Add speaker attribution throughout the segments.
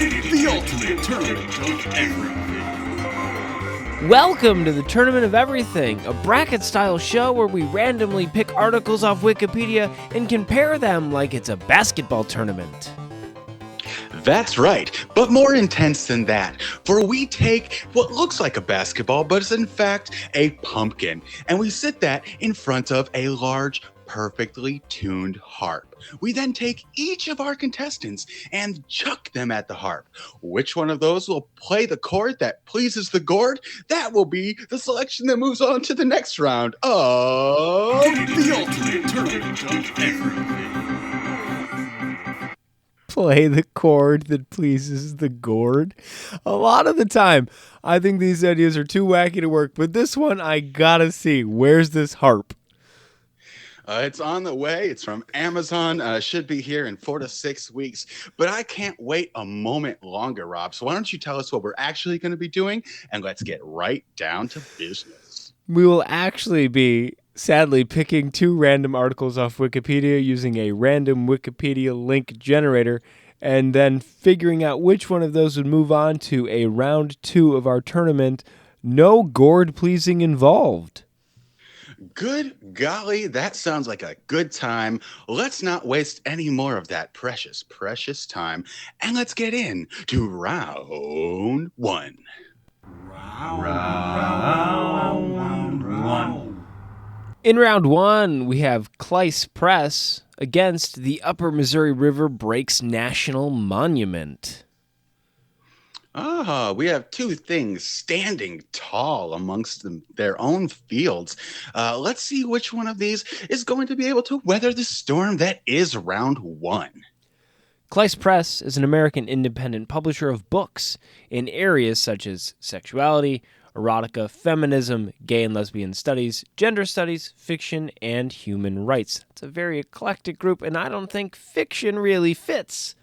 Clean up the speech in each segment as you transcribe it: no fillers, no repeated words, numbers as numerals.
Speaker 1: The ultimate tournament of everything.
Speaker 2: Welcome to the Tournament of Everything, a bracket-style show where we randomly pick articles off Wikipedia and compare them like it's a basketball tournament.
Speaker 3: That's right, but more intense than that, for we take what looks like a basketball, but is in fact a pumpkin, and we sit that in front of a large, perfectly tuned harp. We then take each of our contestants and chuck them at the harp. Which one of those will play the chord that pleases the gourd? That will be the selection that moves on to the next round of
Speaker 1: The ultimate tournament of everything.
Speaker 2: Play the chord that pleases the gourd. A lot of the time, I think these ideas are too wacky to work, but this one I gotta see. Where's this harp?
Speaker 3: It's on the way. It's from Amazon. Should be here in 4 to 6 weeks. But I can't wait a moment longer, Rob. So why don't you tell us what we're actually going to be doing? And let's get right down to business.
Speaker 2: We will actually be, sadly, picking two random articles off Wikipedia using a random Wikipedia link generator and then figuring out which one of those would move on to a round 2 of our tournament. No gourd pleasing involved.
Speaker 3: Good golly, that sounds like a good time. Let's not waste any more of that precious, precious time. And let's get in to round 1.
Speaker 2: In round 1, we have Cleiss Press against the Upper Missouri River Breaks National Monument.
Speaker 3: We have two things standing tall amongst their own fields. Let's see which one of these is going to be able to weather the storm that is round 1.
Speaker 2: Cleiss Press is an American independent publisher of books in areas such as sexuality, erotica, feminism, gay and lesbian studies, gender studies, fiction, and human rights. It's a very eclectic group, and I don't think fiction really fits.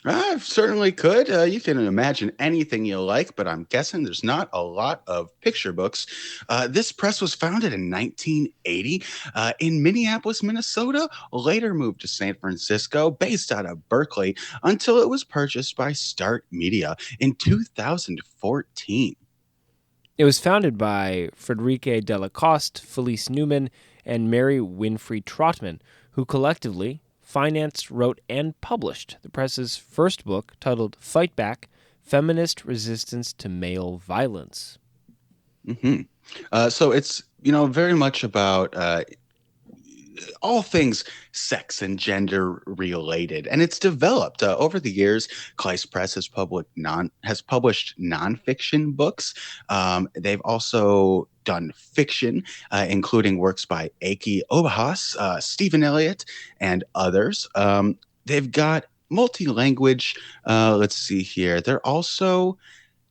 Speaker 3: I certainly could. You can imagine anything you like, but I'm guessing there's not a lot of picture books. This press was founded in 1980 in Minneapolis, Minnesota, later moved to San Francisco, based out of Berkeley, until it was purchased by Start Media in 2014.
Speaker 2: It was founded by Frederique Delacoste, Felice Newman, and Mary Winfrey Trotman, who collectively financed, wrote, and published the press's first book titled Fight Back, Feminist Resistance to Male Violence.
Speaker 3: So it's, very much about all things sex and gender related, and it's developed over the years. Cleiss Press has published nonfiction books. They've also done fiction, including works by Aki Obahas, Stephen Elliott, and others. They've got multi-language. Let's see here. They're also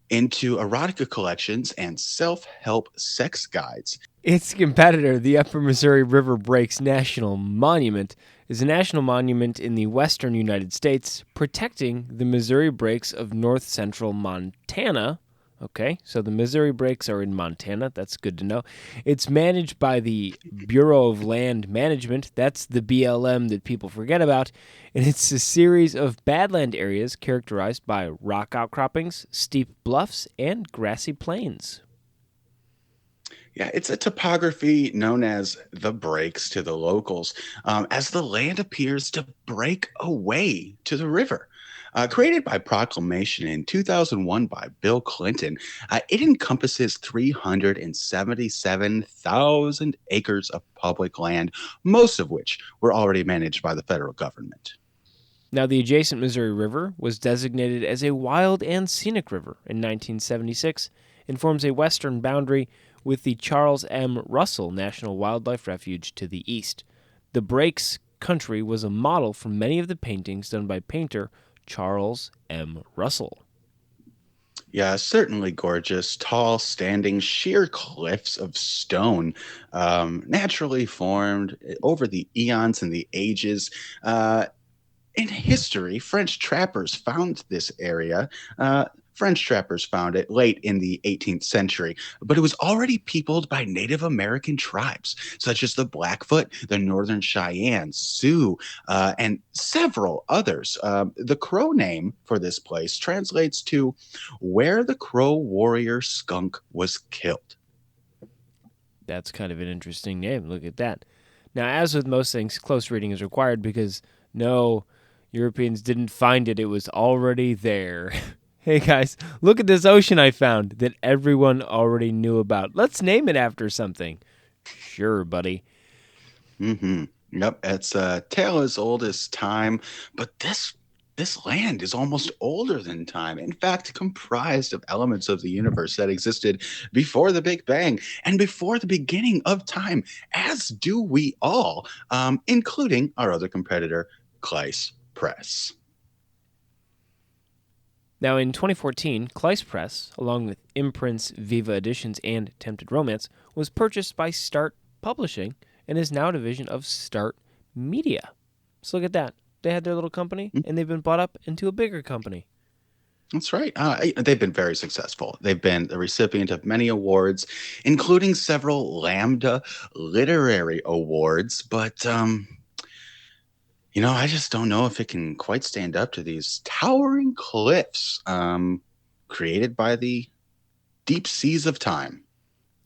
Speaker 3: into erotica collections and self-help sex guides.
Speaker 2: Its competitor, the Upper Missouri River Breaks National Monument, is a national monument in the western United States protecting the Missouri Breaks of north-central Montana. Okay, so the Missouri Breaks are in Montana. That's good to know. It's managed by the Bureau of Land Management. That's the BLM that people forget about. And it's a series of badland areas characterized by rock outcroppings, steep bluffs, and grassy plains.
Speaker 3: Yeah, it's a topography known as the breaks to the locals, as the land appears to break away to the river. Created by proclamation in 2001 by Bill Clinton, it encompasses 377,000 acres of public land, most of which were already managed by the federal government.
Speaker 2: Now, the adjacent Missouri River was designated as a wild and scenic river in 1976 and forms a western boundary with the Charles M. Russell National Wildlife Refuge to the east. The Breaks country was a model for many of the paintings done by painter Charles M. Russell.
Speaker 3: Yeah, certainly gorgeous, tall, standing, sheer cliffs of stone, naturally formed over the eons and the ages. In history, French trappers found this area French trappers found it late in the 18th century, but it was already peopled by Native American tribes, such as the Blackfoot, the Northern Cheyenne, Sioux, and several others. The Crow name for this place translates to where the Crow warrior skunk was killed.
Speaker 2: That's kind of an interesting name. Look at that. Now, as with most things, close reading is required because no, Europeans didn't find it. It was already there. Hey guys, look at this ocean I found that everyone already knew about. Let's name it after something. Sure, buddy.
Speaker 3: Mm-hmm. Yep, it's a tale as old as time, but this land is almost older than time. In fact, comprised of elements of the universe that existed before the Big Bang and before the beginning of time, as do we all, including our other competitor, Kleiss Press.
Speaker 2: Now, in 2014, Kleiss Press, along with imprints Viva Editions and Tempted Romance, was purchased by Start Publishing and is now a division of Start Media. So look at that. They had their little company, and they've been bought up into a bigger company.
Speaker 3: That's right. They've been very successful. They've been the recipient of many awards, including several Lambda Literary Awards, but I just don't know if it can quite stand up to these towering cliffs created by the deep seas of time.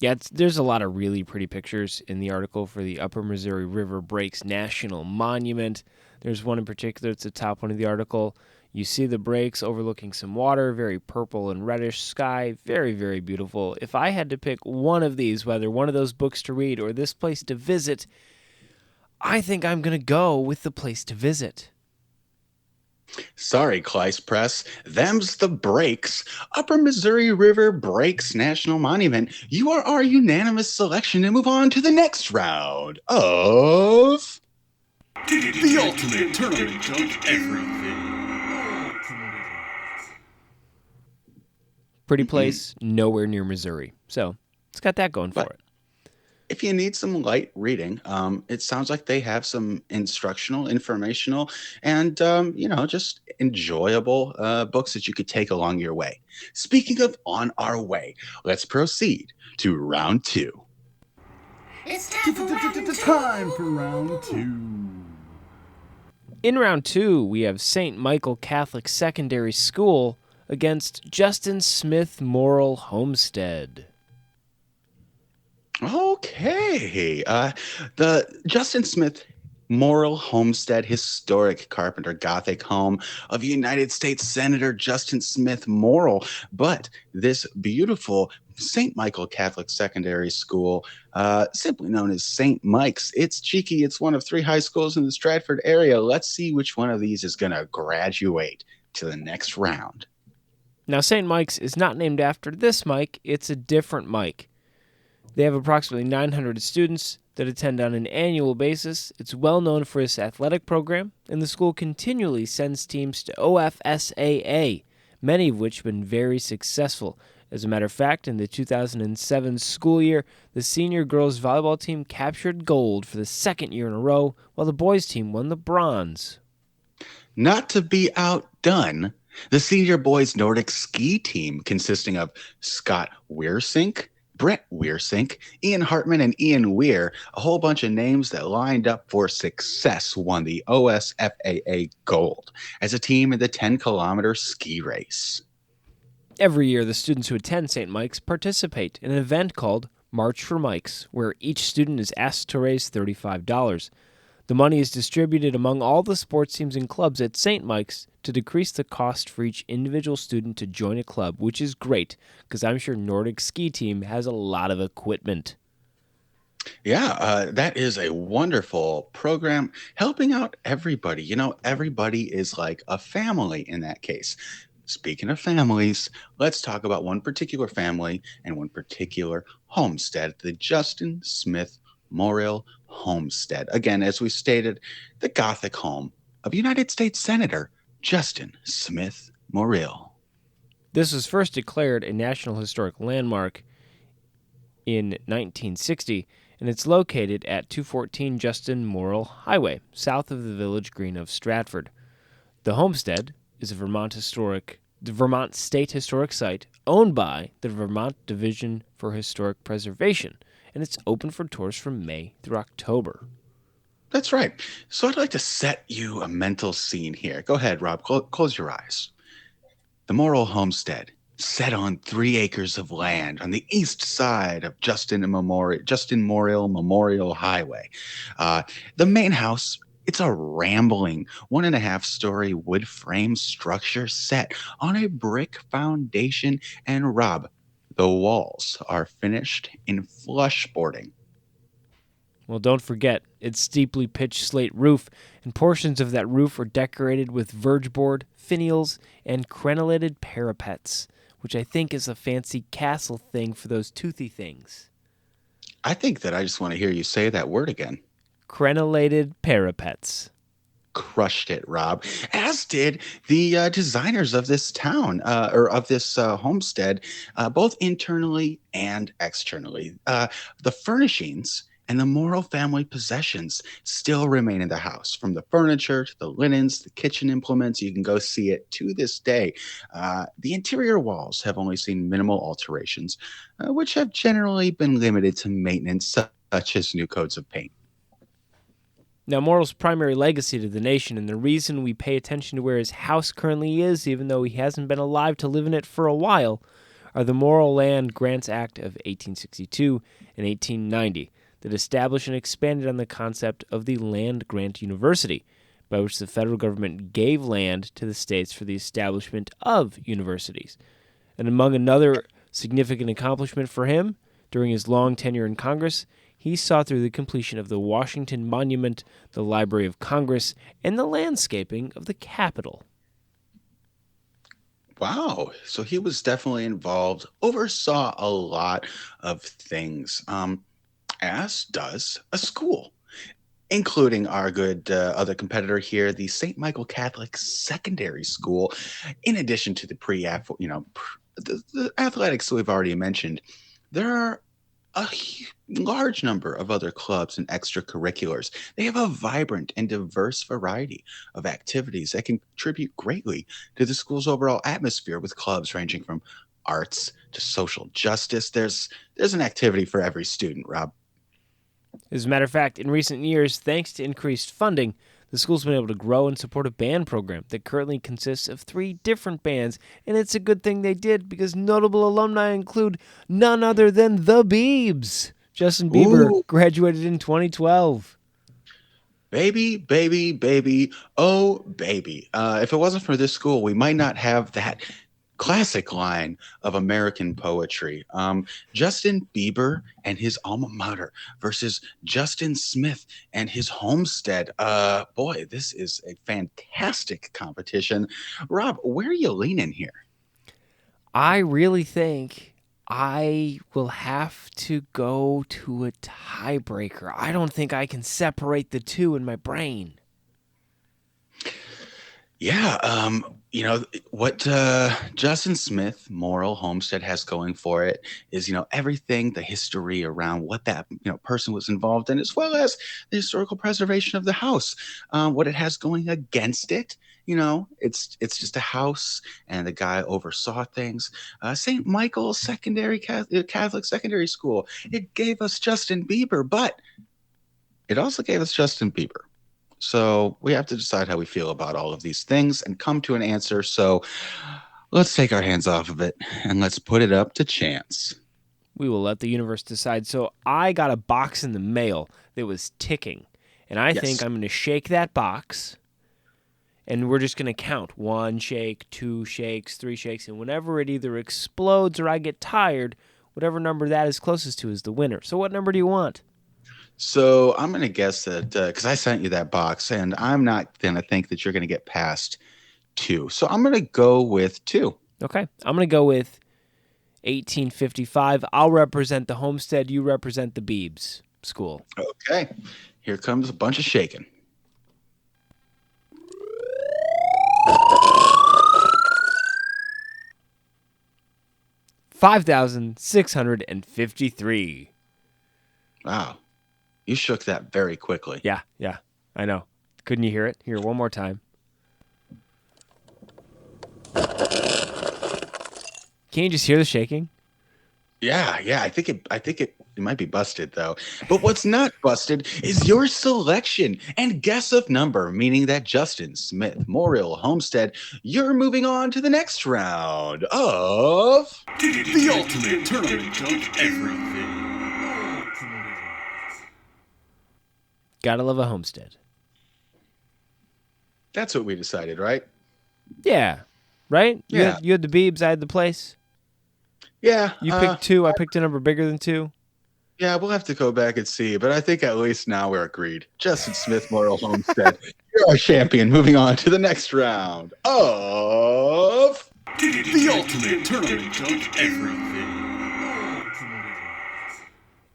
Speaker 2: Yeah, there's a lot of really pretty pictures in the article for the Upper Missouri River Breaks National Monument. There's one in particular, it's the top one of the article. You see the breaks overlooking some water, very purple and reddish sky, very, very beautiful. If I had to pick one of these, whether one of those books to read or this place to visit, I think I'm going to go with the place to visit.
Speaker 3: Sorry, Kleiss Press. Them's the breaks. Upper Missouri River Breaks National Monument. You are our unanimous selection to move on to the next round of
Speaker 1: The ultimate tournament of everything.
Speaker 2: Pretty place, nowhere near Missouri. So it's got that going for it.
Speaker 3: If you need some light reading, it sounds like they have some instructional, informational, and just enjoyable books that you could take along your way. Speaking of on our way, let's proceed to round two.
Speaker 4: It's time for round two.
Speaker 2: In round two, we have St. Michael Catholic Secondary School against Justin Smith Morrill Homestead.
Speaker 3: Okay. The Justin Smith Morrill Homestead Historic Carpenter Gothic home of United States Senator Justin Smith Morrill. But this beautiful St. Michael Catholic Secondary School, simply known as St. Mike's. It's cheeky. It's one of 3 high schools in the Stratford area. Let's see which one of these is going to graduate to the next round.
Speaker 2: Now, St. Mike's is not named after this Mike. It's a different Mike. They have approximately 900 students that attend on an annual basis. It's well known for its athletic program, and the school continually sends teams to OFSAA, many of which have been very successful. As a matter of fact, in the 2007 school year, the senior girls volleyball team captured gold for the 2nd year in a row, while the boys team won the bronze.
Speaker 3: Not to be outdone, the senior boys Nordic ski team, consisting of Scott Weersink, Brett Weersink, Ian Hartman, and Ian Weir, a whole bunch of names that lined up for success, won the OSFAA Gold as a team in the 10-kilometer ski race.
Speaker 2: Every year, the students who attend St. Mike's participate in an event called March for Mike's, where each student is asked to raise $35. The money is distributed among all the sports teams and clubs at St. Mike's to decrease the cost for each individual student to join a club, which is great because I'm sure Nordic Ski Team has a lot of equipment.
Speaker 3: Yeah, that is a wonderful program helping out everybody. Everybody is like a family in that case. Speaking of families, let's talk about one particular family and one particular homestead, the Justin Smith Morrill Homestead. Again, as we stated, the Gothic home of United States Senator Justin Smith Morrill.
Speaker 2: This was first declared a National Historic Landmark in 1960, and it's located at 214 Justin Morrill Highway, south of the village green of Stratford. The homestead is a Vermont Historic the Vermont State Historic Site owned by the Vermont Division for Historic Preservation, and it's open for tours from May through October.
Speaker 3: That's right. So I'd like to set you a mental scene here. Go ahead, Rob. Close your eyes. The Morrill Homestead, set on 3 acres of land on the east side of Justin Morrill Memorial Highway. The main house, it's a rambling 1.5-story wood frame structure set on a brick foundation. And Rob, the walls are finished in flush boarding.
Speaker 2: Well, don't forget, its steeply pitched slate roof, and portions of that roof are decorated with verge board, finials, and crenellated parapets, which I think is a fancy castle thing for those toothy things.
Speaker 3: I think that I just want to hear you say that word again.
Speaker 2: Crenellated parapets.
Speaker 3: Crushed it, Rob, as did the designers of this town or of this homestead, both internally and externally. The furnishings and the Morrill family possessions still remain in the house, from the furniture to the linens, the kitchen implements. You can go see it to this day. The interior walls have only seen minimal alterations, which have generally been limited to maintenance, such as new coats of paint.
Speaker 2: Now, Morrill's primary legacy to the nation, and the reason we pay attention to where his house currently is, even though he hasn't been alive to live in it for a while, are the Morrill Land Grants Act of 1862 and 1890 that established and expanded on the concept of the Land Grant University, by which the federal government gave land to the states for the establishment of universities. And among another significant accomplishment for him, during his long tenure in Congress, he saw through the completion of the Washington Monument, the Library of Congress, and the landscaping of the Capitol.
Speaker 3: Wow. So he was definitely involved, oversaw a lot of things, as does a school, including our good other competitor here, the St. Michael Catholic Secondary School. In addition to the the athletics we've already mentioned, there are a large number of other clubs and extracurriculars. They have a vibrant and diverse variety of activities that contribute greatly to the school's overall atmosphere, with clubs ranging from arts to social justice. There's an activity for every student, Rob.
Speaker 2: As a matter of fact, in recent years, thanks to increased funding, the school's been able to grow and support a band program that currently consists of 3 different bands, and it's a good thing they did, because notable alumni include none other than the Biebs. Justin Bieber graduated in 2012.
Speaker 3: Baby, baby, baby, oh, baby. If it wasn't for this school, we might not have that classic line of American poetry. Justin Bieber and his alma mater versus Justin Smith and his homestead. Boy, this is a fantastic competition. Rob, where are you leaning here?
Speaker 2: I really think I will have to go to a tiebreaker. I don't think I can separate the two in my brain.
Speaker 3: Yeah, what Justin Smith Morrill Homestead has going for it is, everything, the history around what that person was involved in, as well as the historical preservation of the house. What it has going against it, it's just a house, and the guy oversaw things. St. Michael's Catholic Secondary School. It gave us Justin Bieber, but it also gave us Justin Bieber. So we have to decide how we feel about all of these things and come to an answer. So let's take our hands off of it and let's put it up to chance.
Speaker 2: We will let the universe decide. So I got a box in the mail that was ticking, and I think I'm going to shake that box, and we're just going to count 1 shake, 2 shakes, 3 shakes, and whenever it either explodes or I get tired, whatever number that is closest to is the winner. So what number do you want?
Speaker 3: So I'm going to guess that because I sent you that box, and I'm not going to think that you're going to get past 2. So I'm going to go with 2.
Speaker 2: Okay. I'm going to go with 1855. I'll represent the homestead. You represent the Biebs school.
Speaker 3: Okay. Here comes a bunch of shaking.
Speaker 2: $5,653.
Speaker 3: Wow. You shook that very quickly.
Speaker 2: Yeah, I know. Couldn't you hear it? Here, one more time. Can you just hear the shaking?
Speaker 3: Yeah. I think it might be busted though. But what's not busted is your selection and guess of number, meaning that Justin Smith, Moriel Homestead, you're moving on to the next round of
Speaker 1: The ultimate tournament of everything.
Speaker 2: Gotta love a homestead.
Speaker 3: That's what we decided, right?
Speaker 2: Yeah. Right?
Speaker 3: Yeah.
Speaker 2: You had the Beebs, I had the place.
Speaker 3: Yeah.
Speaker 2: You picked 2, I picked a number bigger than 2.
Speaker 3: Yeah, we'll have to go back and see, but I think at least now we're agreed. Justin Smith, Moriel Homestead, you're our champion. Moving on to the next round of
Speaker 1: The ultimate tournament of everything.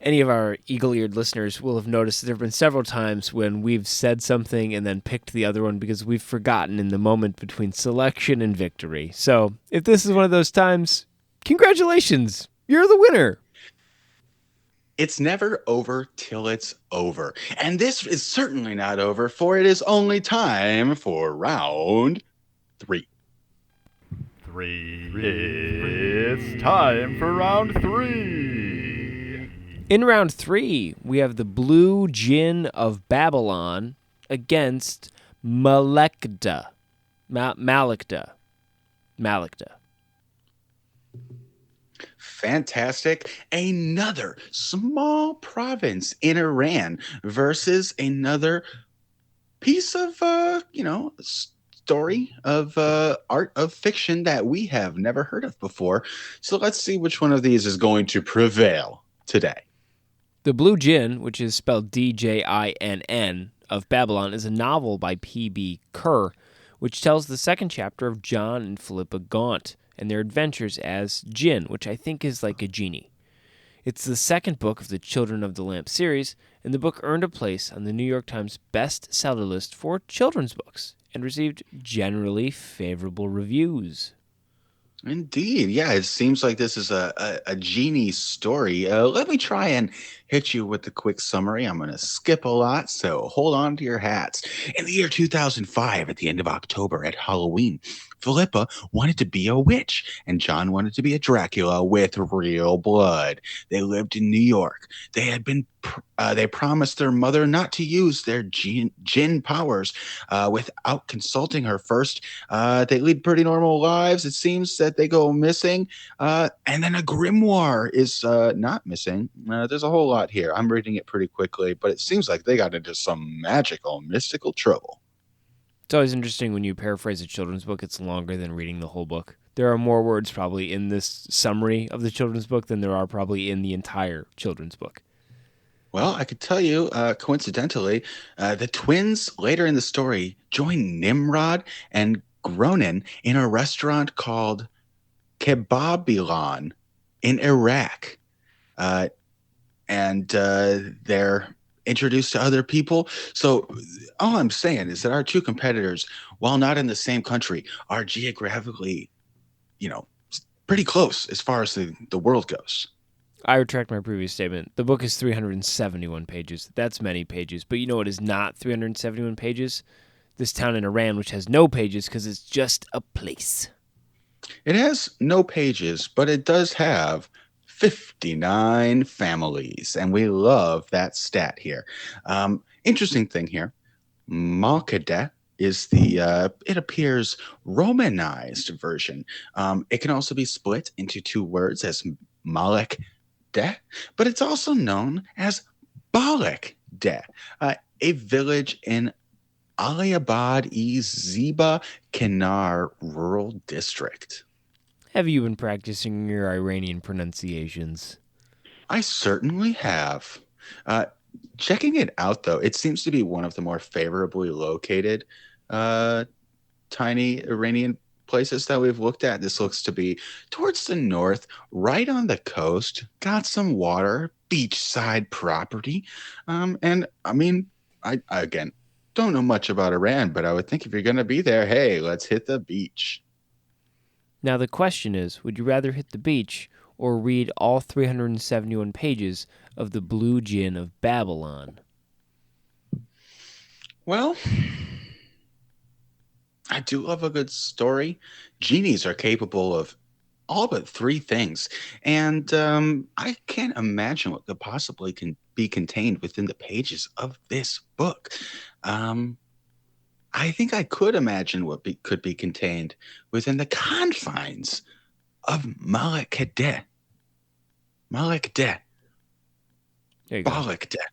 Speaker 2: Any of our eagle-eared listeners will have noticed that there have been several times when we've said something and then picked the other one because we've forgotten in the moment between selection and victory. So if this is one of those times, congratulations, you're the winner.
Speaker 3: It's never over till it's over. And this is certainly not over, for it is only time for round 3.
Speaker 5: It's time for round 3.
Speaker 2: In round 3, we have the Blue Djinn of Babylon against Malekda. Malekda.
Speaker 3: Fantastic. Another small province in Iran versus another piece of, story of art of fiction that we have never heard of before. So let's see which one of these is going to prevail today.
Speaker 2: The Blue Djinn, which is spelled D-J-I-N-N, of Babylon, is a novel by P.B. Kerr, which tells the second chapter of John and Philippa Gaunt and their adventures as Jinn, which I think is like a genie. It's the second book of the Children of the Lamp series, and the book earned a place on the New York Times bestseller list for children's books and received generally favorable reviews.
Speaker 3: Indeed. Yeah, it seems like this is a genie story. Let me try and hit you with the quick summary. I'm going to skip a lot, so hold on to your hats. In the year 2005, at the end of October at Halloween, Philippa wanted to be a witch, and John wanted to be a Dracula with real blood. They lived in New York. They had been they promised their mother not to use their jinn powers without consulting her first. They lead pretty normal lives. It seems that they go missing, and then a grimoire is not missing. There's a whole lot here. I'm reading it pretty quickly, but it seems like they got into some magical, mystical trouble.
Speaker 2: It's always interesting when you paraphrase a children's book, it's longer than reading the whole book. There are more words probably in this summary of the children's book than there are probably in the entire children's book.
Speaker 3: Well, I could tell you, coincidentally, the twins later in the story join Nimrod and Gronin in a restaurant called Kebabilon in Iraq. And they're introduced to other people. So all I'm saying is that our two competitors, while not in the same country, are geographically, pretty close as far as the world goes.
Speaker 2: I retract my previous statement. The book is 371 pages. That's many pages. But you know what is not 371 pages? This town in Iran, which has no pages because it's just a place.
Speaker 3: It has no pages, but it does have 59 families, and we love that stat here. Interesting thing here, Malkadeh is it appears romanized version. It can also be split into two words as Malek Deh, but it's also known as Balak Deh, a village in Aliabad-e-Ziba Kenar rural district.
Speaker 2: Have you been practicing your Iranian pronunciations?
Speaker 3: I certainly have. Checking it out, though, it seems to be one of the more favorably located tiny Iranian places that we've looked at. This looks to be towards the north, right on the coast, got some water, beachside property. And I mean, I again don't know much about Iran, but I would think if you're going to be there, hey, let's hit the beach.
Speaker 2: Now the question is, would you rather hit the beach or read all 371 pages of the Blue Djinn of Babylon?
Speaker 3: Well, I do love a good story. Genies are capable of all but three things. And I can't imagine what could possibly can be contained within the pages of this book. Um, I think I could imagine what could be contained within the confines of Malekadeh. Malekadeh.
Speaker 2: There you go.
Speaker 3: Balakadeh.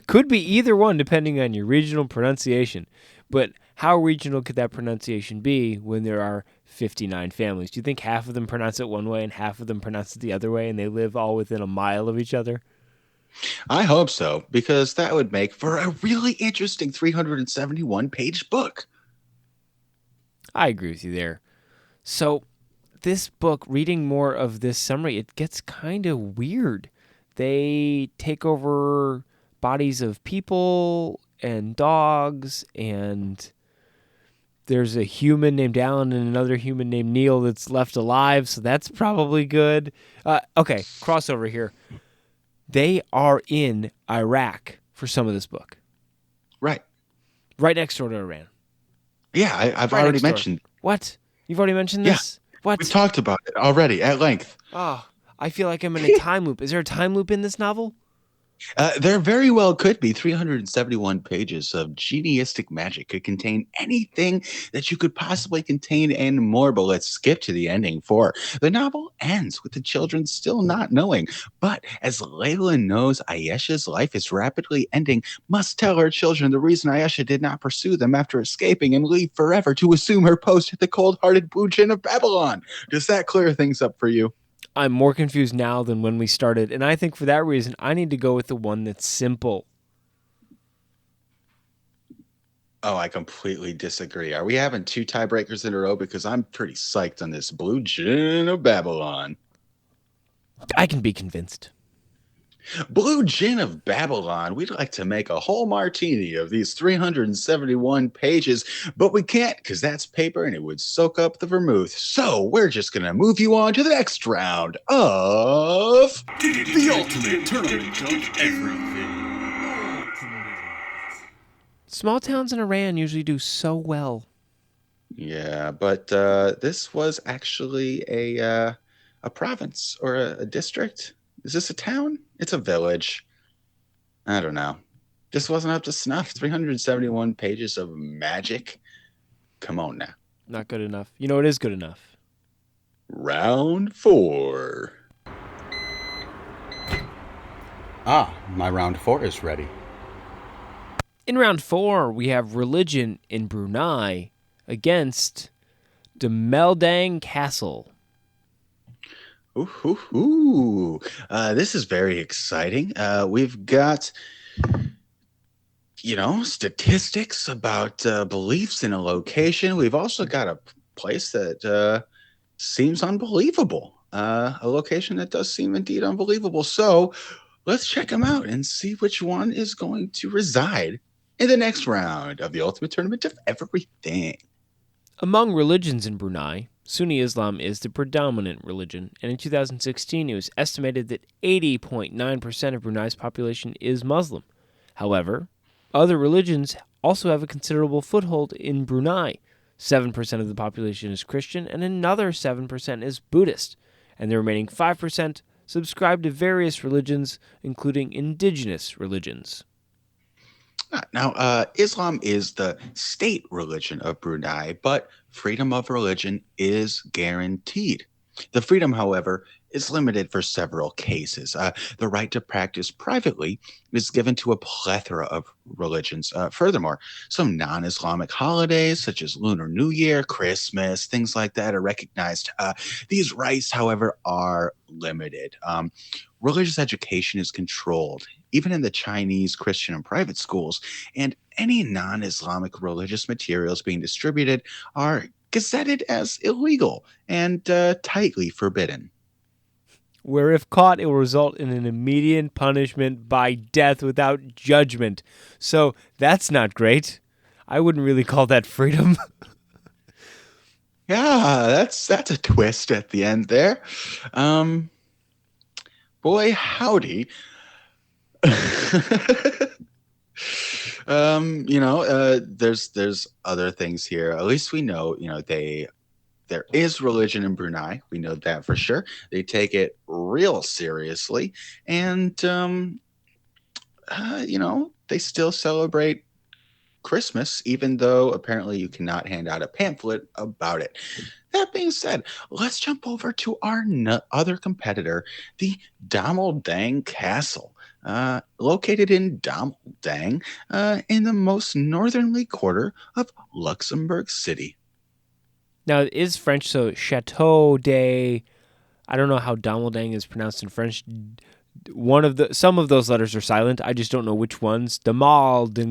Speaker 2: Could be either one depending on your regional pronunciation. But how regional could that pronunciation be when there are 59 families? Do you think half of them pronounce it one way and half of them pronounce it the other way and they live all within a mile of each other?
Speaker 3: I hope so, because that would make for a really interesting 371-page book.
Speaker 2: I agree with you there. So this book, reading more of this summary, it gets kind of weird. They take over bodies of people and dogs, and there's a human named Alan and another human named Neil that's left alive, so that's probably good. Okay, crossover here. They are in Iraq for some of this book.
Speaker 3: Right.
Speaker 2: Right next door to Iran.
Speaker 3: Yeah, I've
Speaker 2: Right
Speaker 3: already
Speaker 2: next door.
Speaker 3: mentioned.
Speaker 2: What? You've already mentioned this? What?
Speaker 3: We've talked about it already at length.
Speaker 2: Oh, I feel like I'm in a time loop. Is there a time loop in this novel?
Speaker 3: There very well could be 371 pages of geniistic magic. Could contain anything that you could possibly contain and more. But let's skip to the ending, for the novel ends with the children still not knowing. But as Layla knows Ayesha's life is rapidly ending, must tell her children the reason Ayesha did not pursue them after escaping and leave forever to assume her post at the cold-hearted Blue Djinn of Babylon. Does that clear things up for you?
Speaker 2: I'm more confused now than when we started, and I think for that reason, I need to go with the one that's simple.
Speaker 3: Oh, I completely disagree. Are we having two tiebreakers in a row? Because I'm pretty psyched on this Blue Djinn of Babylon.
Speaker 2: I can be convinced.
Speaker 3: Blue Djinn of Babylon. We'd like to make a whole martini of these 371 pages, but we can't because that's paper and it would soak up the vermouth. So we're just going to move you on to the next round of
Speaker 1: The ultimate tournament of everything.
Speaker 2: Small towns in Iran usually do so well.
Speaker 3: Yeah, but this was actually a province or a district. Is this a town? It's a village. I don't know. Just wasn't up to snuff. 371 pages of magic. Come on now.
Speaker 2: Not good enough. You know, it is good enough.
Speaker 3: Round 4.
Speaker 4: My round 4 is ready.
Speaker 2: In round 4, we have religion in Brunei against Demeldang Castle.
Speaker 3: Ooh. This is very exciting. We've got, statistics about beliefs in a location. We've also got a place that seems unbelievable. A location that does seem indeed unbelievable. So let's check them out and see which one is going to reside in the next round of the Ultimate Tournament of Everything.
Speaker 2: Among religions in Brunei, Sunni Islam is the predominant religion, and in 2016 it was estimated that 80.9% of Brunei's population is Muslim. However, other religions also have a considerable foothold in Brunei. 7% of the population is Christian, and another 7% is Buddhist, and the remaining 5% subscribe to various religions, including indigenous religions.
Speaker 3: Now, Islam is the state religion of Brunei, but freedom of religion is guaranteed. The freedom, however, is limited for several cases. The right to practice privately is given to a plethora of religions. Furthermore, some non-Islamic holidays, such as Lunar New Year, Christmas, things like that, are recognized. These rights, however, are limited. Religious education is controlled, even in the Chinese, Christian, and private schools, and any non-Islamic religious materials being distributed are gazetted as illegal and tightly forbidden.
Speaker 2: Where if caught, it will result in an immediate punishment by death without judgment. So that's not great. I wouldn't really call that freedom.
Speaker 3: Yeah, that's a twist at the end there. Boy, howdy. There's other things here. At least we know, they there is religion in Brunei. We know that for sure. They take it real seriously. And, they still celebrate Christmas, even though apparently you cannot hand out a pamphlet about it. That being said, let's jump over to our other competitor, the Dameldang Castle, located in Dameldang, in the most northerly quarter of Luxembourg City.
Speaker 2: Now, it is French, so Chateau de. I don't know how Dameldang is pronounced in French. Some of those letters are silent. I just don't know which ones. Demaldage.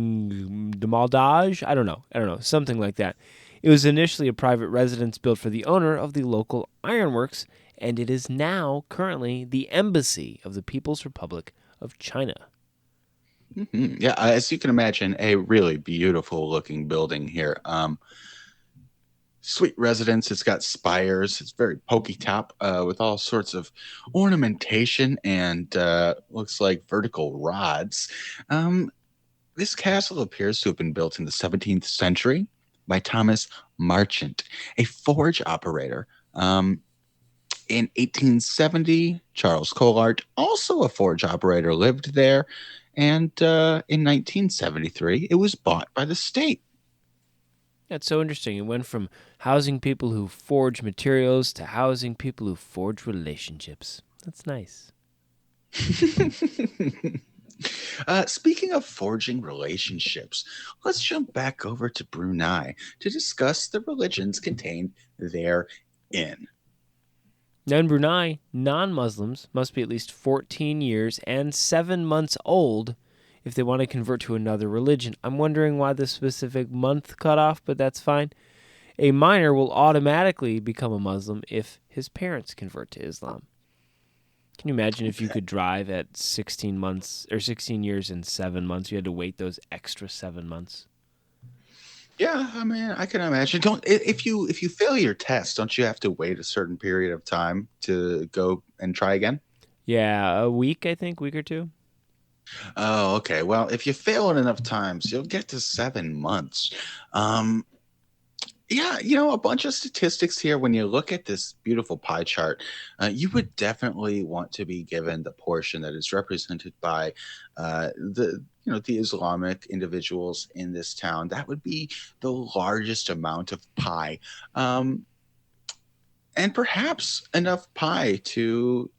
Speaker 2: I don't know. Something like that. It was initially a private residence built for the owner of the local ironworks, and it is now currently the embassy of the People's Republic of China.
Speaker 3: Yeah, as you can imagine, a really beautiful looking building here. Sweet residence. It's got spires. It's very pokey top with all sorts of ornamentation and looks like vertical rods. This castle appears to have been built in the 17th century by Thomas Marchant, a forge operator. In 1870, Charles Collard, also a forge operator, lived there. And in 1973, it was bought by the state.
Speaker 2: That's so interesting. It went from housing people who forge materials to housing people who forge relationships. That's nice.
Speaker 3: Speaking of forging relationships, let's jump back over to Brunei to discuss the religions contained therein.
Speaker 2: Now in Brunei, non-Muslims must be at least 14 years and 7 months old if they want to convert to another religion. I'm wondering why the specific month cut off, but that's fine. A minor will automatically become a Muslim if his parents convert to Islam. Can you imagine if you could drive at 16 months or 16 years and 7 months? You had to wait those extra 7 months.
Speaker 3: Yeah, I mean, I can imagine. If you fail your test, don't you have to wait a certain period of time to go and try again?
Speaker 2: Yeah, a week, I think, week or two.
Speaker 3: Oh, okay. Well, if you fail it enough times, you'll get to 7 months. Um, yeah, a bunch of statistics here. When you look at this beautiful pie chart, you would definitely want to be given the portion that is represented by the Islamic individuals in this town. That would be the largest amount of pie, and perhaps enough pie to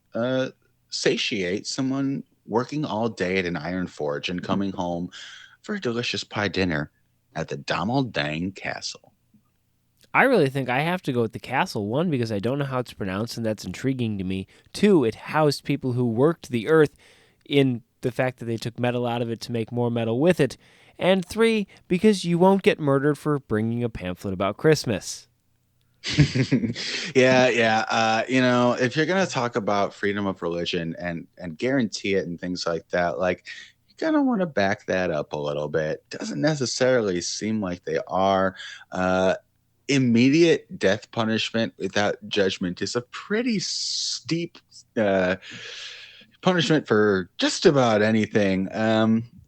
Speaker 3: satiate someone working all day at an iron forge and coming home for a delicious pie dinner at the Dameldang Castle.
Speaker 2: I really think I have to go with the castle. 1, because I don't know how it's pronounced, and that's intriguing to me. 2, it housed people who worked the earth in the fact that they took metal out of it to make more metal with it. And 3, because you won't get murdered for bringing a pamphlet about Christmas.
Speaker 3: Yeah. If you're gonna talk about freedom of religion and guarantee it and things like that, like you kind of want to back that up a little bit. Doesn't necessarily seem like they are. Immediate death punishment without judgment is a pretty steep punishment for just about anything.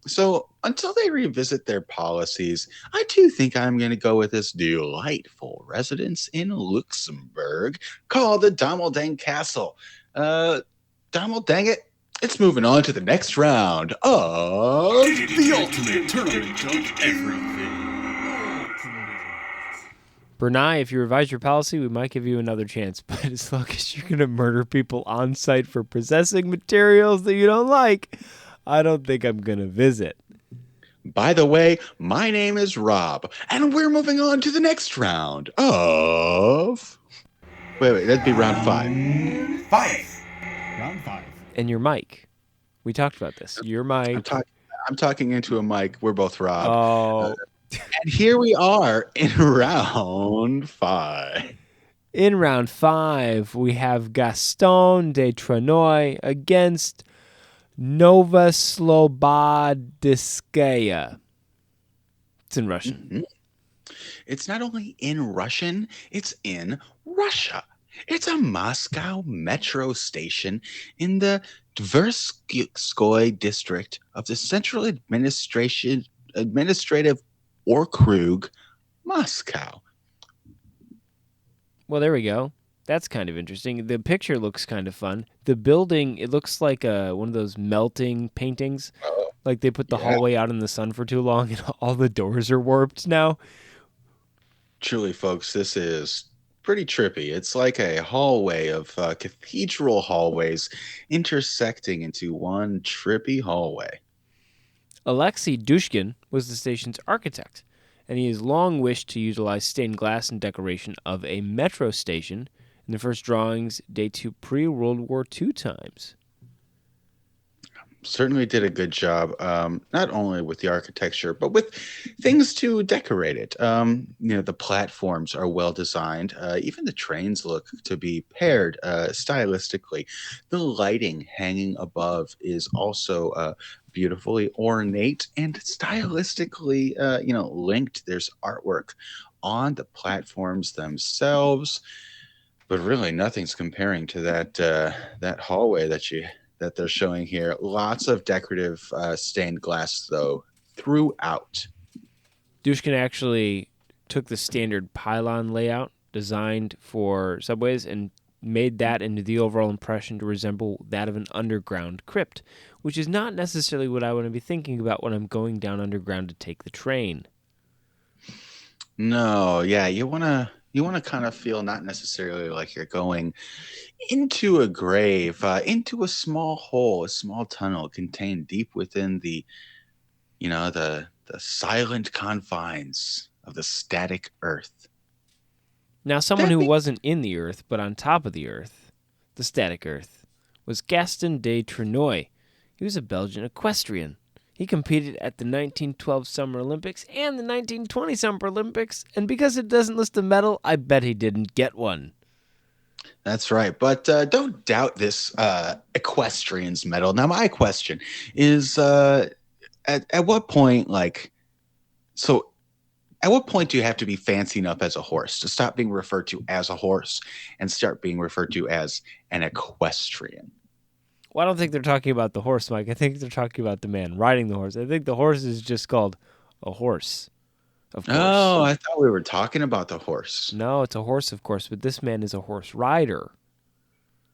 Speaker 3: So until they revisit their policies, I do think I'm going to go with this delightful residence in Luxembourg called the Dameldang Castle. Dameldang it. It's moving on to the next round of
Speaker 1: The ultimate tournament of everything.
Speaker 2: Brunei, if you revise your policy, we might give you another chance. But as long as you're going to murder people on site for possessing materials that you don't like, I don't think I'm going to visit.
Speaker 3: By the way, my name is Rob, and we're moving on to the next round of... Wait, that'd be round 5.
Speaker 1: 5. Round 5.
Speaker 2: And your mic. We talked about this. Your mic.
Speaker 3: I'm talking into a mic. We're both Rob.
Speaker 2: Oh.
Speaker 3: And here we are in round 5.
Speaker 2: In round 5, we have Gaston de Trenoy against Nova Slobodskaya. It's in Russian.
Speaker 3: Mm-hmm. It's not only in Russian, it's in Russia. It's a Moscow metro station in the Tverskoy district of the Central Administrative Okrug, Moscow.
Speaker 2: Well, there we go. That's kind of interesting. The picture looks kind of fun. The building, it looks like one of those melting paintings. Like they put the
Speaker 3: Yeah,
Speaker 2: hallway out in the sun for too long and all the doors are warped now.
Speaker 3: truly, folks, this is pretty trippy. It's like a hallway of cathedral hallways intersecting into one trippy hallway.
Speaker 2: Alexei Dushkin was the station's architect, and he has long wished to utilize stained glass in decoration of a metro station, and the first drawings date to pre-World War II times.
Speaker 3: Certainly did a good job, not only with the architecture, but with things to decorate it. The platforms are well designed. Even the trains look to be paired stylistically. The lighting hanging above is also beautifully ornate and stylistically, linked. There's artwork on the platforms themselves, but really nothing's comparing to that hallway that they're showing here. Lots of decorative stained glass though throughout.
Speaker 2: Dushkin actually took the standard pylon layout designed for subways and made that into the overall impression to resemble that of an underground crypt, which is not necessarily what I want to be thinking about when I'm going down underground to take the train.
Speaker 3: No, yeah, you want to kind of feel not necessarily like you're going into a grave, into a small hole, a small tunnel contained deep within the silent confines of the static earth.
Speaker 2: Now, someone
Speaker 3: That
Speaker 2: who
Speaker 3: be
Speaker 2: wasn't in the Earth, but on top of the Earth, the static Earth, was Gaston de Trenoy. He was a Belgian equestrian. He competed at the 1912 Summer Olympics and the 1920 Summer Olympics, and because it doesn't list a medal, I bet he didn't get one.
Speaker 3: That's right, but don't doubt this equestrian's medal. Now, my question is, at what point, so at what point do you have to be fancy enough as a horse to stop being referred to as a horse and start being referred to as an equestrian?
Speaker 2: Well, I don't think they're talking about the horse, Mike. I think they're talking about the man riding the horse. I think the horse is just called a horse, of
Speaker 3: Oh,
Speaker 2: course.
Speaker 3: I thought we were talking about the horse.
Speaker 2: No, it's a horse, of course, but this man is a horse rider.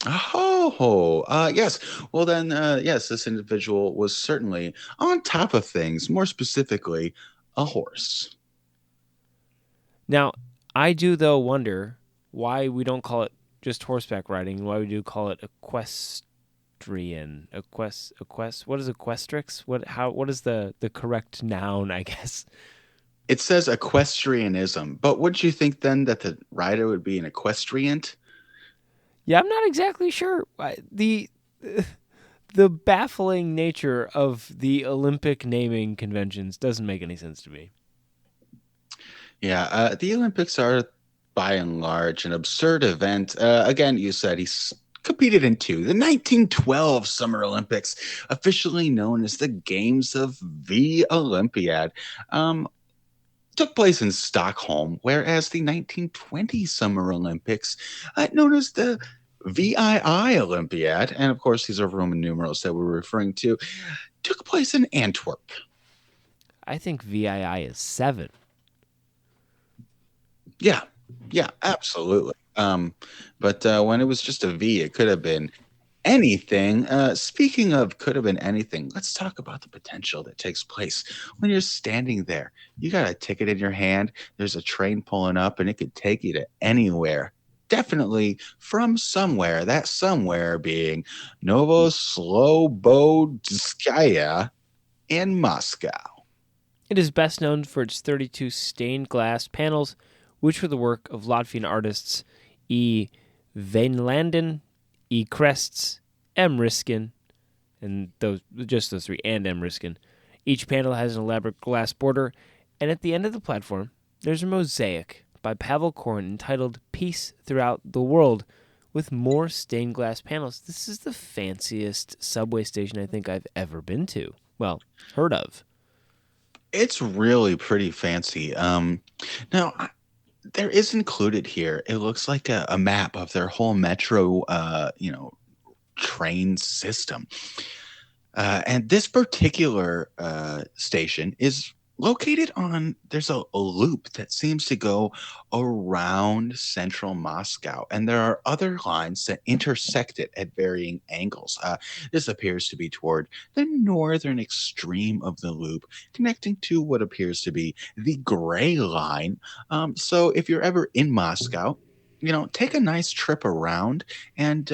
Speaker 3: Oh, yes. Well, then, yes, this individual was certainly on top of things, more specifically, a horse.
Speaker 2: Now, I do, though, wonder why we don't call it just horseback riding and why we do call it equestrian. What is equestrix? What is the correct noun, I guess?
Speaker 3: It says equestrianism, but would you think then that the rider would be an equestriant?
Speaker 2: Yeah, I'm not exactly sure. The baffling nature of the Olympic naming conventions doesn't make any sense to me.
Speaker 3: Yeah, the Olympics are by and large an absurd event. Again, you said he's competed in two. The 1912 Summer Olympics, officially known as the Games of the Olympiad, took place in Stockholm, whereas the 1920 Summer Olympics, known as the VII Olympiad, and of course these are Roman numerals that we're referring to, took place in Antwerp.
Speaker 2: I think VII is 7.
Speaker 3: Yeah, yeah, absolutely. But when it was just a V, it could have been anything. Speaking of could have been anything, let's talk about the potential that takes place when you're standing there. You got a ticket in your hand, there's a train pulling up, and it could take you to anywhere. Definitely from somewhere, that somewhere being Novoslobodskaya in Moscow.
Speaker 2: It is best known for its 32 stained glass panels, which were the work of Latvian artists E. Vainlanden, E. Krests, M. Riskin, and those three, and M. Riskin. Each panel has an elaborate glass border, and at the end of the platform, there's a mosaic by Pavel Korn entitled Peace Throughout the World, with more stained glass panels. This is the fanciest subway station I think I've ever been to. Well, heard of.
Speaker 3: It's really pretty fancy. Now, there is included here. It looks like a map of their whole metro, train system. And this particular station is located on there's a loop that seems to go around central Moscow, and there are other lines that intersect it at varying angles. This appears to be toward the northern extreme of the loop, connecting to what appears to be the gray line. So if you're ever in Moscow, take a nice trip around and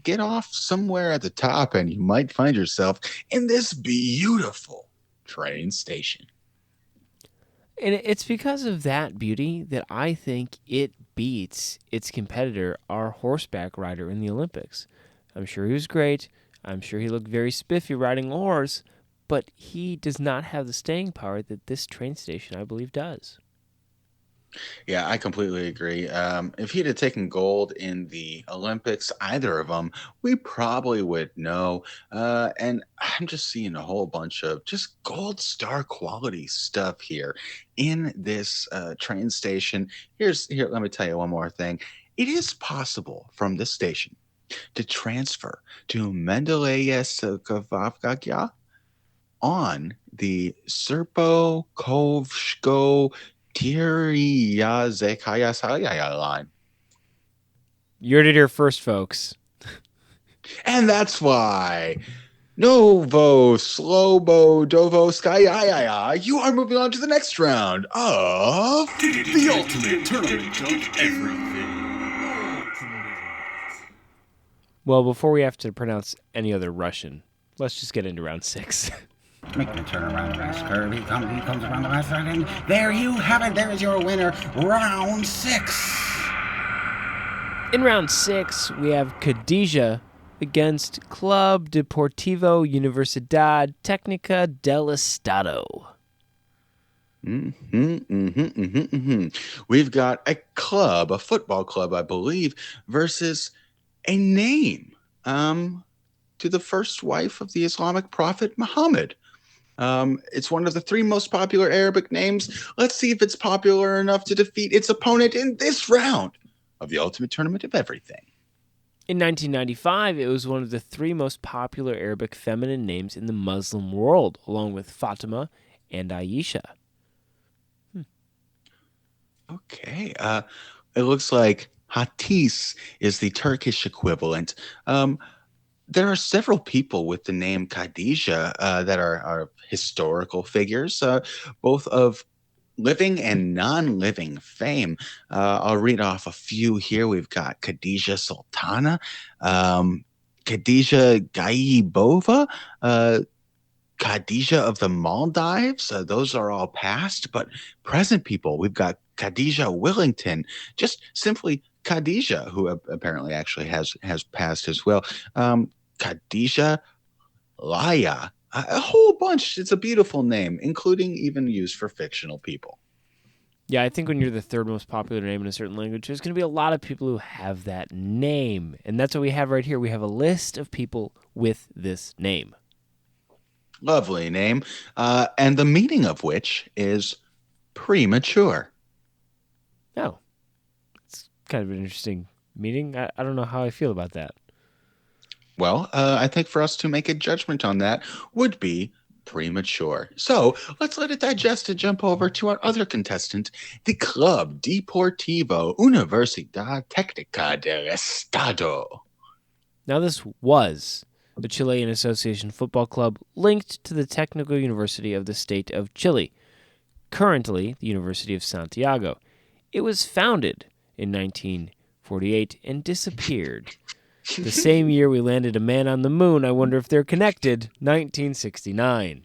Speaker 3: get off somewhere at the top, and you might find yourself in this beautiful train station.
Speaker 2: And it's because of that beauty that I think it beats its competitor, our horseback rider in the Olympics. I'm sure he was great. I'm sure he looked very spiffy riding a horse, but he does not have the staying power that this train station, I believe, does.
Speaker 3: Yeah, I completely agree. If he'd have taken gold in the Olympics, either of them, we probably would know. And I'm just seeing a whole bunch of just gold star quality stuff here in this train station. Here. Let me tell you one more thing. It is possible from this station to transfer to Mendeleyevskaya on the Serpo Kovshko Zakaya line.
Speaker 2: You heard it here first, folks.
Speaker 3: And that's why Novo Slobo Dovo Skya, you are moving on to the next round of
Speaker 1: The ultimate tournament of everything.
Speaker 2: Well, before we have to pronounce any other Russian, let's just get into round 6.
Speaker 4: Making a turn around the last curve. He comes around the last side, and there you have it. There is your winner, round 6.
Speaker 2: In round 6, we have Khadija against Club Deportivo Universidad Técnica del Estado.
Speaker 3: We've got a club, a football club, I believe, versus a name to the first wife of the Islamic prophet Muhammad. It's one of the 3 most popular Arabic names. Let's see if it's popular enough to defeat its opponent in this round of the ultimate tournament of everything.
Speaker 2: In 1995, it was one of the 3 most popular Arabic feminine names in the Muslim world, along with Fatima and Aisha.
Speaker 3: Okay. It looks like Hatis is the Turkish equivalent. There are several people with the name Khadija that are historical figures, both of living and non-living fame. I'll read off a few here. We've got Khadija Sultana, Khadija Gaibova, Khadija of the Maldives. Those are all past, but present people. We've got Khadija Willington, just simply Khadija, who apparently actually has passed as well. Khadija Laya, a whole bunch. It's a beautiful name, including even used for fictional people.
Speaker 2: Yeah, I think when you're the 3rd most popular name in a certain language, there's going to be a lot of people who have that name. And that's what we have right here. We have a list of people with this name.
Speaker 3: Lovely name. And the meaning of which is premature.
Speaker 2: Oh, it's kind of an interesting meaning. I don't know how I feel about that.
Speaker 3: Well, I think for us to make a judgment on that would be premature. So let's let it digest and jump over to our other contestant, the Club Deportivo Universidad Técnica del Estado.
Speaker 2: Now, this was the Chilean Association Football Club linked to the Technical University of the State of Chile, currently the University of Santiago. It was founded in 1948 and disappeared. The same year we landed a man on the moon. I wonder if they're connected. 1969.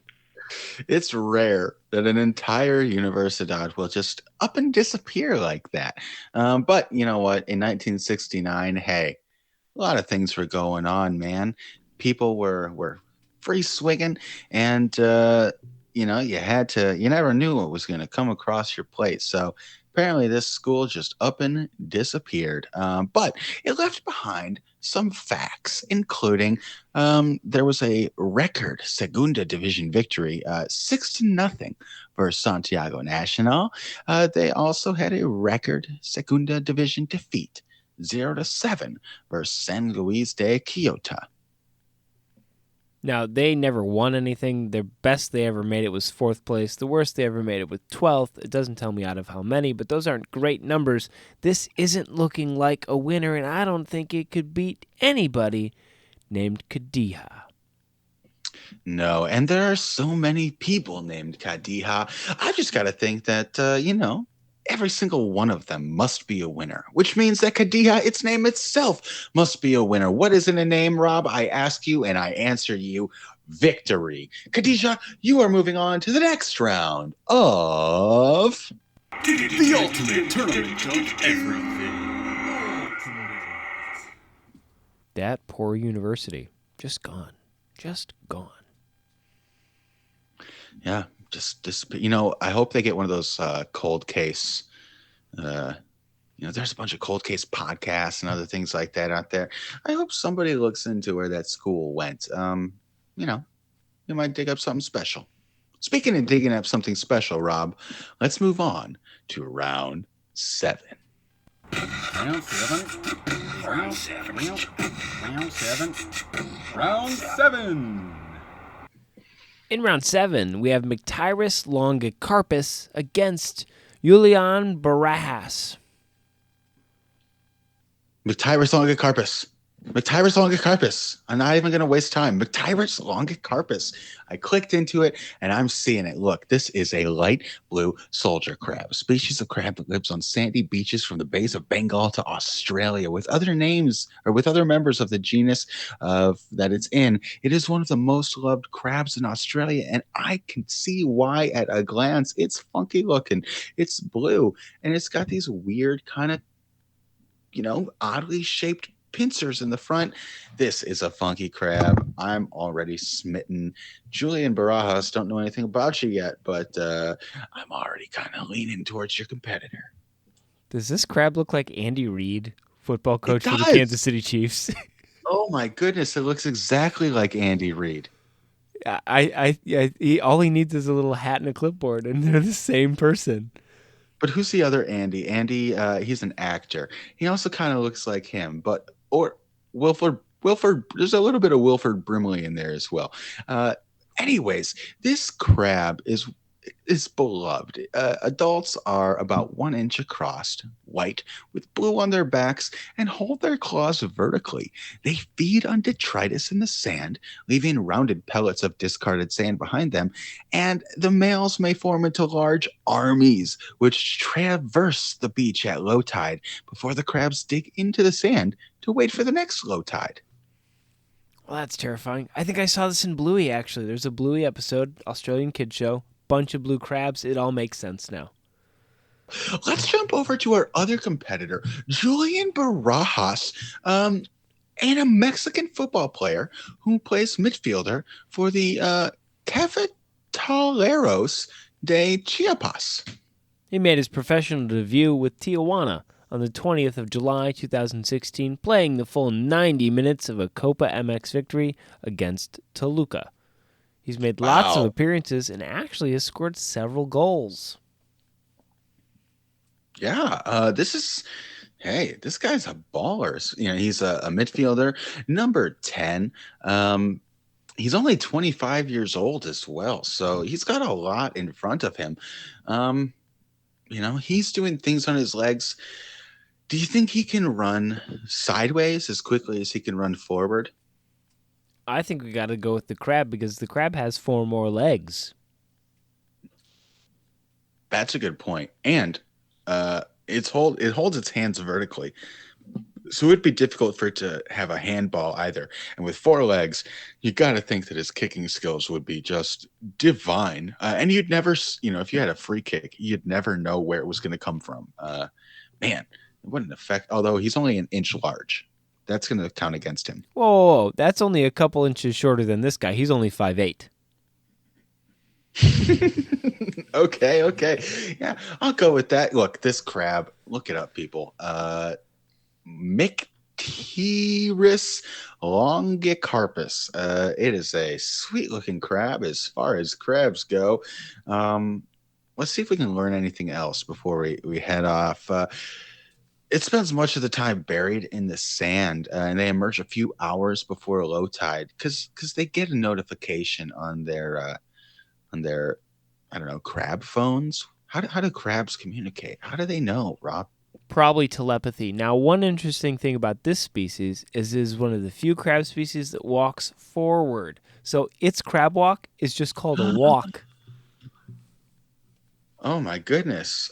Speaker 3: It's rare that an entire universidad will just up and disappear like that. But you know what? In 1969, hey, a lot of things were going on, man. People were free swinging, and you never knew what was going to come across your plate. So apparently, this school just up and disappeared. But it left behind some facts, including there was a record Segunda Division victory, 6-0 for Santiago Nacional. They also had a record Segunda Division defeat, 0-7 versus San Luis de Quillota.
Speaker 2: Now, they never won anything. Their best they ever made it was 4th place. The worst they ever made it was 12th. It doesn't tell me out of how many, but those aren't great numbers. This isn't looking like a winner, and I don't think it could beat anybody named Kadiha.
Speaker 3: No, and there are so many people named Kadiha. I just got to think that, every single one of them must be a winner, which means that Kadiha, its name itself, must be a winner. What is in a name, Rob? I ask you, and I answer you, victory. Khadija, you are moving on to the next round of...
Speaker 1: The ultimate tournament of everything.
Speaker 2: That poor university. Just gone. Just gone.
Speaker 3: Yeah, just I hope they get one of those cold case. There's a bunch of cold case podcasts and other things like that out there. I hope somebody looks into where that school went. You might dig up something special. Speaking of digging up something special, Rob, let's move on to round 7.
Speaker 4: Round 7. Round 7. Round 7. Round 7.
Speaker 2: In round 7, we have Mycteris longicarpus against Julian Barajas.
Speaker 3: Mycteris longicarpus. Mycteris longicarpus. I'm not even going to waste time. Mycteris longicarpus. I clicked into it, and I'm seeing it. Look, this is a light blue soldier crab, a species of crab that lives on sandy beaches from the Bays of Bengal to Australia. With other names, or with other members of the genus that it's in, it is one of the most loved crabs in Australia, and I can see why at a glance. It's funky looking. It's blue, and it's got these weird kind of, oddly shaped pincers in the front. This is a funky crab. I'm already smitten. Julian Barajas, don't know anything about you yet, but I'm already kind of leaning towards your competitor.
Speaker 2: Does this crab look like Andy Reid, football coach for the
Speaker 3: does.
Speaker 2: Kansas City Chiefs?
Speaker 3: Oh my goodness, it looks exactly like Andy Reid.
Speaker 2: All he needs is a little hat and a clipboard, and they're the same person.
Speaker 3: But who's the other Andy? Andy, he's an actor. He also kind of looks like him, or Wilford. There's a little bit of Wilford Brimley in there as well. Anyways, this crab is beloved. Adults are about 1 inch across, white, with blue on their backs, and hold their claws vertically. They feed on detritus in the sand, leaving rounded pellets of discarded sand behind them, and the males may form into large armies, which traverse the beach at low tide before the crabs dig into the sand to wait for the next low tide.
Speaker 2: Well, that's terrifying. I think I saw this in Bluey, actually. There's a Bluey episode, Australian kid show, bunch of blue crabs. It all makes sense now.
Speaker 3: Let's jump over to our other competitor, Julian Barajas, and a Mexican football player who plays midfielder for the Cafetaleros de Chiapas.
Speaker 2: He made his professional debut with Tijuana on the 20th of July, 2016, playing the full 90 minutes of a Copa MX victory against Toluca. He's made lots of appearances and actually has scored several goals.
Speaker 3: Yeah, this guy's a baller. He's a midfielder, number 10. He's only 25 years old as well, so he's got a lot in front of him. He's doing things on his legs. Do you think he can run sideways as quickly as he can run forward?
Speaker 2: I think we got to go with the crab because the crab has 4 more legs.
Speaker 3: That's a good point. And it holds its hands vertically. So it'd be difficult for it to have a handball either. And with 4 legs, you got to think that his kicking skills would be just divine. And you'd never, if you had a free kick, you'd never know where it was going to come from. Man, it wouldn't affect, although he's only an inch large. That's going to count against him.
Speaker 2: Whoa, that's only a couple inches shorter than this guy. He's only 5'8".
Speaker 3: Okay. Yeah, I'll go with that. Look, this crab, look it up, people. Mycteris longicarpus. It is a sweet-looking crab as far as crabs go. Let's see if we can learn anything else before we head off. It spends much of the time buried in the sand, and they emerge a few hours before low tide because they get a notification on their I don't know, crab phones. How do crabs communicate? How do they know, Rob?
Speaker 2: Probably telepathy. Now, one interesting thing about this species is it is one of the few crab species that walks forward. So its crab walk is just called a walk.
Speaker 3: Oh my goodness.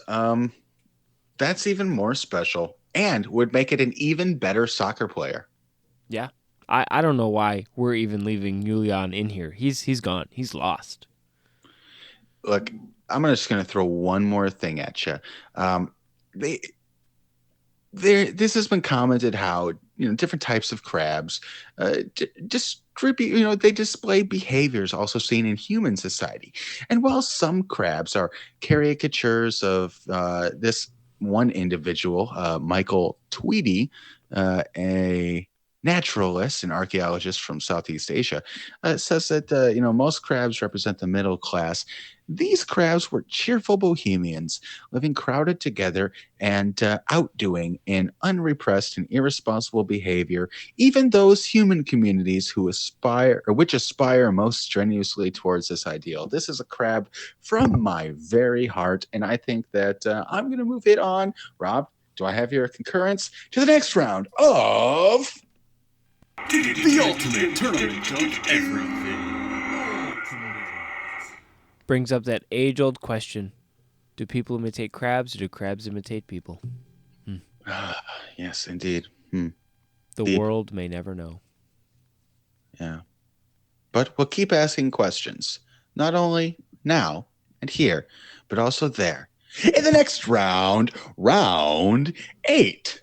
Speaker 3: That's even more special and would make it an even better soccer player.
Speaker 2: Yeah. I don't know why we're even leaving Julian in here. He's gone. He's lost.
Speaker 3: Look, I'm just gonna throw one more thing at you. They this has been commented how different types of crabs distribute. They display behaviors also seen in human society. And while some crabs are caricatures of this one individual, Michael Tweedy, a naturalist and archaeologist from Southeast Asia, says that most crabs represent the middle class. These crabs were cheerful bohemians living crowded together and outdoing in unrepressed and irresponsible behavior, even those human communities which aspire most strenuously towards this ideal. This is a crab from my very heart, and I think that I'm going to move it on. Rob, do I have your concurrence to the next round of
Speaker 1: The ultimate tournament of everything.
Speaker 2: Brings up that age-old question. Do people imitate crabs or do crabs imitate people?
Speaker 3: Yes, indeed.
Speaker 2: The
Speaker 3: Deep.
Speaker 2: world may never know.
Speaker 3: Yeah. But we'll keep asking questions, not only now and here, but also there. In the next round, round 8.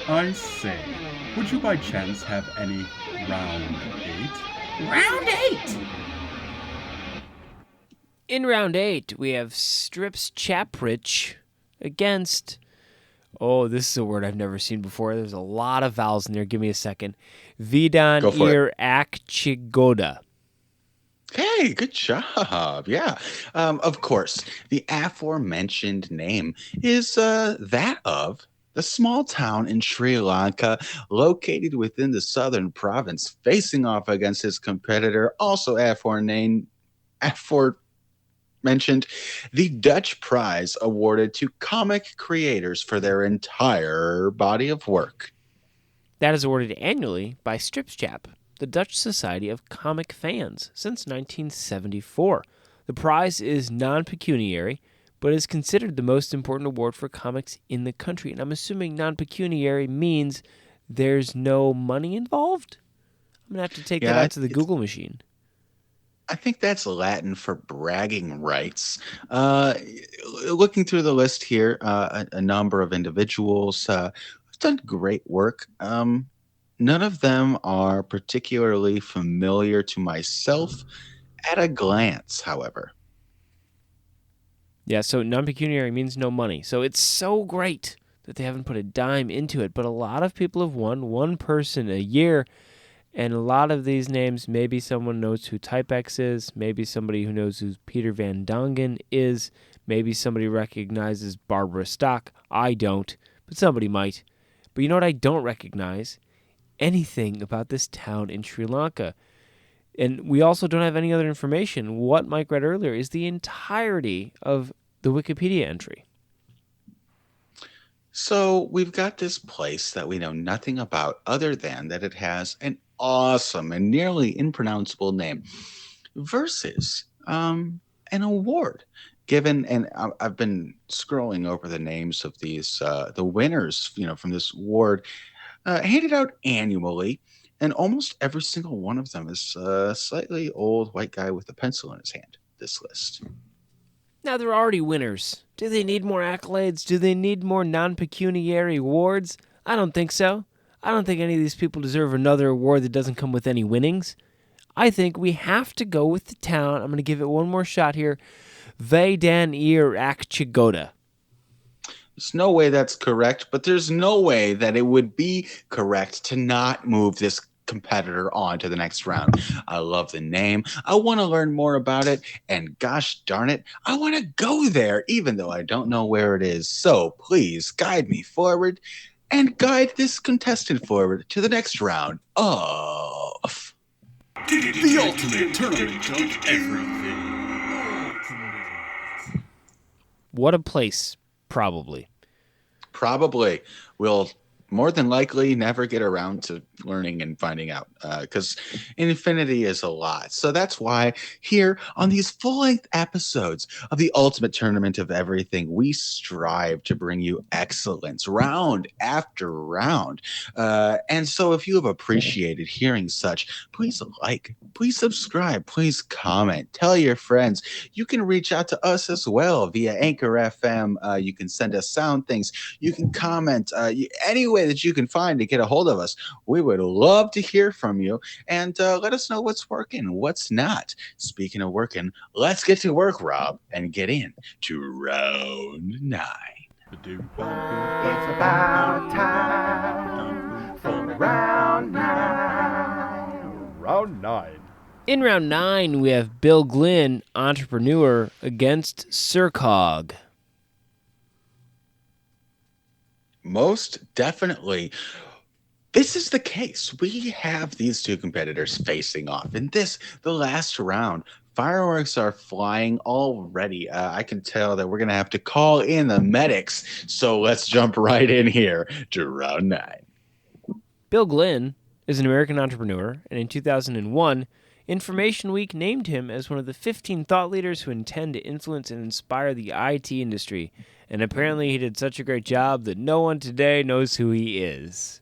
Speaker 5: I say, would you by chance have any round 8?
Speaker 4: Round 8!
Speaker 2: In round 8, we have Strips Chaprich against... Oh, this is a word I've never seen before. There's a lot of vowels in there. Give me a second. Vidan
Speaker 3: Go for it.
Speaker 2: Akchigoda.
Speaker 3: Hey, good job. Yeah. Of course, the aforementioned name is that of the small town in Sri Lanka, located within the southern province, facing off against his competitor, also aforementioned, the Dutch prize awarded to comic creators for their entire body of work.
Speaker 2: That is awarded annually by Stripschap, the Dutch Society of Comic Fans, since 1974. The prize is non-pecuniary, but is considered the most important award for comics in the country. And I'm assuming non-pecuniary means there's no money involved? I'm going to have to take that out to the Google machine.
Speaker 3: I think that's Latin for bragging rights. Looking through the list here, a number of individuals have done great work. None of them are particularly familiar to myself at a glance, however.
Speaker 2: Yeah, so non-pecuniary means no money. So it's so great that they haven't put a dime into it. But a lot of people have won, one person a year. And a lot of these names, maybe someone knows who Typex is, maybe somebody who knows who Peter Van Dongen is, maybe somebody recognizes Barbara Stock. I don't, but somebody might. But you know what I don't recognize? Anything about this town in Sri Lanka. And we also don't have any other information. What Mike read earlier is the entirety of the Wikipedia entry.
Speaker 3: So we've got this place that we know nothing about other than that it has an awesome and nearly impronounceable name versus an award given. And I've been scrolling over the names of these, the winners, from this award handed out annually. And almost every single one of them is a slightly old white guy with a pencil in his hand, this list.
Speaker 2: Now, they're already winners. Do they need more accolades? Do they need more non-pecuniary awards? I don't think so. I don't think any of these people deserve another award that doesn't come with any winnings. I think we have to go with the town. I'm going to give it one more shot here. Vedanir Akchigoda.
Speaker 3: There's no way that's correct, but there's no way that it would be correct to not move this competitor on to the next round. I love the name. I want to learn more about it. And gosh darn it, I want to go there, even though I don't know where it is. So please guide me forward and guide this contestant forward to the next round of
Speaker 1: The ultimate tournament of everything.
Speaker 2: What a place, probably.
Speaker 3: Probably will more than likely never get around to learning and finding out because infinity is a lot. So that's why here on these full-length episodes of the Ultimate Tournament of Everything, we strive to bring you excellence round after round. And so if you have appreciated hearing such, please like, please subscribe, please comment, tell your friends. You can reach out to us as well via Anchor FM. You can send us sound things. You can comment any way that you can find to get a hold of us. We would love to hear from you and let us know what's working, what's not. Speaking of working, let's get to work, Rob, and get in to round 9.
Speaker 4: It's about time for round 9.
Speaker 5: Round 9.
Speaker 2: In round 9, we have Bill Glynn, entrepreneur, against Sir Cog.
Speaker 3: Most definitely. This is the case. We have these two competitors facing off. In the last round, fireworks are flying already. I can tell that we're going to have to call in the medics. So let's jump right in here to round 9.
Speaker 2: Bill Glynn is an American entrepreneur, and in 2001, Information Week named him as one of the 15 thought leaders who intend to influence and inspire the IT industry. And apparently he did such a great job that no one today knows who he is.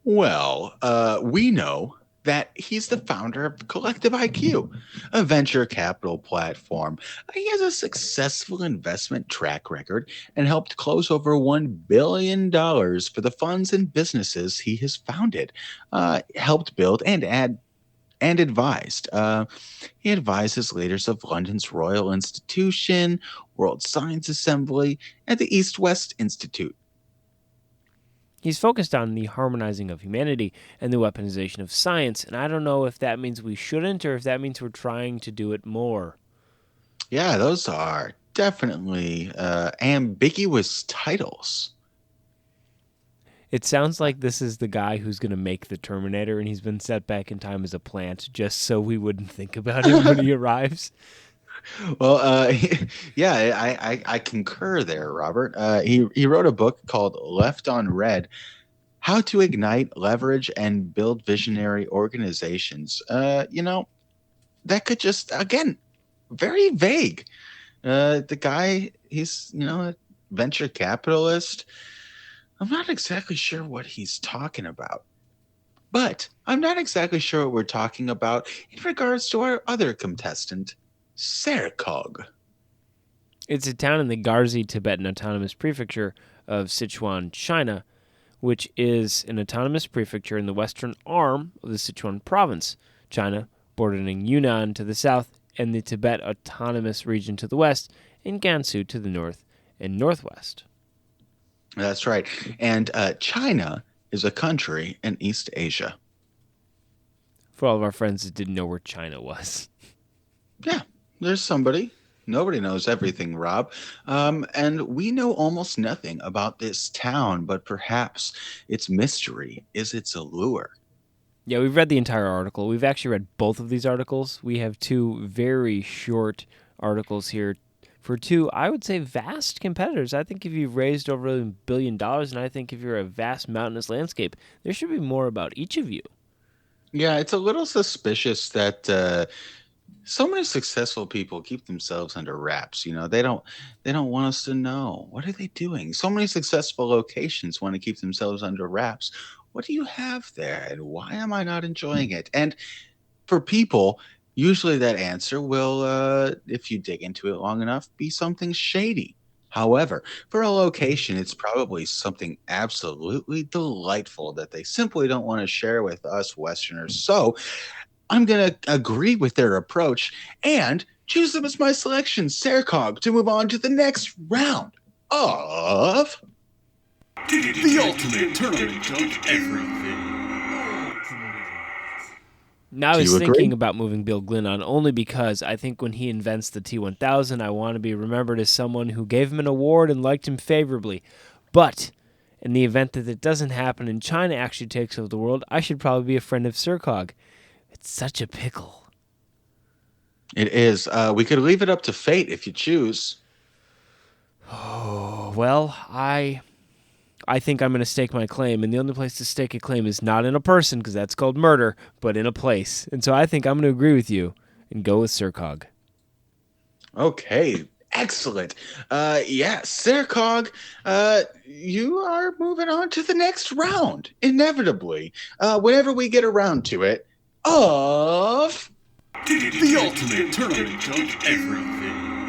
Speaker 3: Well, we know that he's the founder of Collective IQ, a venture capital platform. He has a successful investment track record and helped close over $1 billion for the funds and businesses he has founded, helped build and advised. He advises leaders of London's Royal Institution, World Science Assembly, and the East-West Institute.
Speaker 2: He's focused on the harmonizing of humanity and the weaponization of science, and I don't know if that means we shouldn't or if that means we're trying to do it more.
Speaker 3: Yeah, those are definitely ambiguous titles.
Speaker 2: It sounds like this is the guy who's going to make the Terminator, and he's been set back in time as a plant just so we wouldn't think about him when he arrives.
Speaker 3: Well, yeah, I concur there, Robert. He wrote a book called Left on Red, How to Ignite, Leverage, and Build Visionary Organizations. That could just, again, very vague. The guy, he's, a venture capitalist. I'm not exactly sure what he's talking about. But I'm not exactly sure what we're talking about in regards to our other contestant, Serkog.
Speaker 2: It's a town in the Garzi Tibetan Autonomous Prefecture of Sichuan, China, which is an autonomous prefecture in the western arm of the Sichuan province, China, bordering Yunnan to the south and the Tibet Autonomous Region to the west, and Gansu to the north and northwest.
Speaker 3: That's right. And China is a country in East Asia.
Speaker 2: For all of our friends that didn't know where China was.
Speaker 3: Yeah, there's somebody. Nobody knows everything, Rob. And we know almost nothing about this town, but perhaps its mystery is its allure.
Speaker 2: Yeah, we've read the entire article. We've actually read both of these articles. We have two very short articles here for two, I would say, vast competitors. I think if you've raised over $1 billion, and I think if you're a vast mountainous landscape, there should be more about each of you.
Speaker 3: Yeah, it's a little suspicious that so many successful people keep themselves under wraps. They don't want us to know. What are they doing? So many successful locations want to keep themselves under wraps. What do you have there, and why am I not enjoying it? And for people, usually that answer will, if you dig into it long enough, be something shady. However, for a location, it's probably something absolutely delightful that they simply don't want to share with us Westerners. So I'm going to agree with their approach and choose them as my selection, Serkog, to move on to the next round of
Speaker 1: The ultimate tournament of everything.
Speaker 2: Now I
Speaker 3: Do
Speaker 2: was
Speaker 3: you agree?
Speaker 2: thinking about moving Bill Glynn on only because I think when he invents the T1000, I want to be remembered as someone who gave him an award and liked him favorably. But in the event that it doesn't happen and China actually takes over the world, I should probably be a friend of Sircog. It's such a pickle.
Speaker 3: It is. We could leave it up to fate if you choose.
Speaker 2: Oh, well, I think I'm going to stake my claim, and the only place to stake a claim is not in a person, because that's called murder, but in a place. And so I think I'm going to agree with you and go with Sircog.
Speaker 3: Okay, excellent. Sircog, you are moving on to the next round, inevitably. Whenever we get around to it, of
Speaker 1: The ultimate tournament of everything.